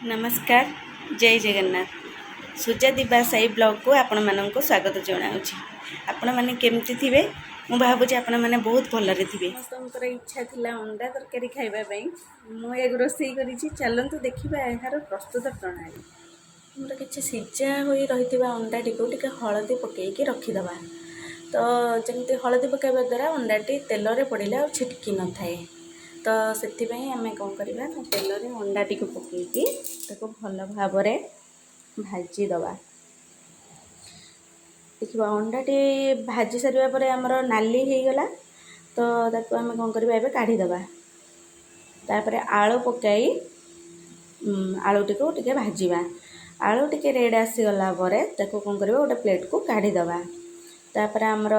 नमस्कार जय जगन्नाथ सुजा दिवा साई ब्लॉग को आपण मानक स्वागत जनाऊँगी। आपण मैंने केमती थे मुझे भावुँ आपण मैंने बहुत भलरे थे। समस्त इच्छा थिला अंडा तरकारी खाइबापी मुझे रोषे कर चलतु देखा यार प्रस्तुत प्रणाली। मोर कि सीझा हो रही अंडाटी को टे हलदी पकईकि रखीदे तो जमी हलदी पकाइबा द्वारा अंडाटी तेल पड़े और छिटकी न थाए तो से आम कौन करवा तेल अंडाटी को पकईकि भल भाव भाजीदवा। देखिए अंडाटी भाजी सारे आमर नाली होगला तो आम कौन करवा काढ़ीदवा। तापर आलू पकाई आलूटी को टे भाजवा। आलू टे रेड आसीगला कौन कर गोटे प्लेट को काढ़ीदवा। तापर आमर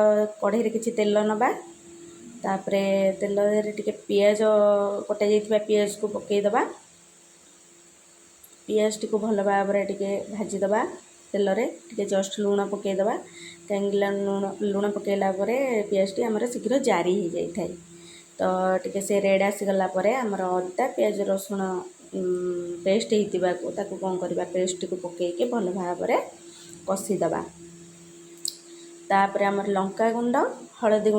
कढ़ई किसी तेल नवा तापर तेल टे पियाज कटा जाइए पियाज को पकईदवा। पियाज टी को भल भाव भाजीदवा तेल टे जस्ट लुण पकईदवा कहीं लुण पकईला पियाज टी आमर शीघ्र जारी हो जाए तो टे से रेड आसीगला आमर अदा पियाज रसुण पेस्ट होता कौन करवा पेस्ट को पकईकि भल भाव कषीदवा। तापर आमर लंका गुंड हलदी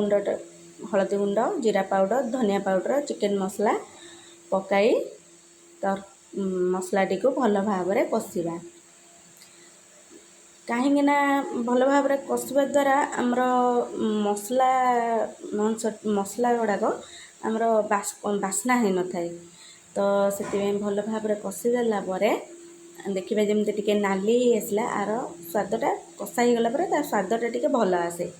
गुंड जीरा पाउडर धनिया पाउडर चिकेन मसला पकाई तो मसलाटी को भल भाव कषा कहीं भल भाव कषा द्वारा आमर मसला गुड़ाक आमर बास्ना हो न था तो से भल भाव कषीदेला देखिए जमी टे नाली आसला आर स्वादटा कषा होगला स्वादटा टे भल आसे।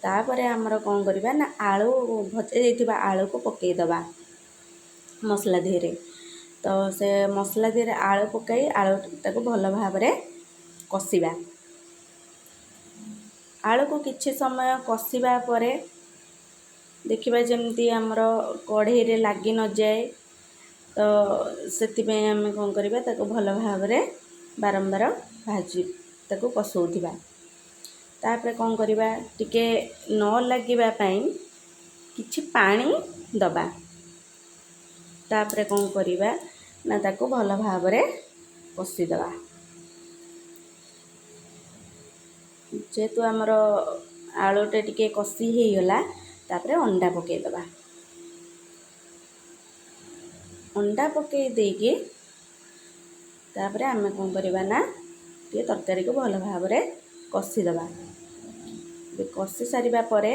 तापर आमर कौन करवा ना आलू भजा जाइए आलू को पकईदवा मसला देहरे तो से मसला देहरे आलू पकई आलूटा भल भाव कषा। आलू को किछि समय कषा पर देखिए जमती आमर कढ़ई लगी न जाए तो से आम कौन करवा भल भाव बारंबार भाजी कषौवा। तापर कौन करवा टिके न लगे किछि पानी दबा। तापर कौन करवा ना ताको भल भाव कषीदवा। जेहेतु आमर आलूटे टिके कषी होगला तापर अंडा पकईदवा। अंडा पकई देकी तापर आम कौन करवा ना टे तरकारी को भल भाव कषीदवा। कषि सारिबा परे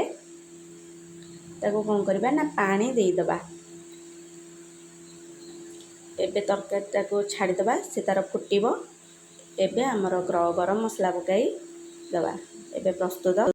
ताको कौन करवा ना पानी देदबा। एबे तरकारीटा को छाड़ीदबा से तार फुटब एबे आमर गरम मसला पकाई दबा एबे प्रस्तुत।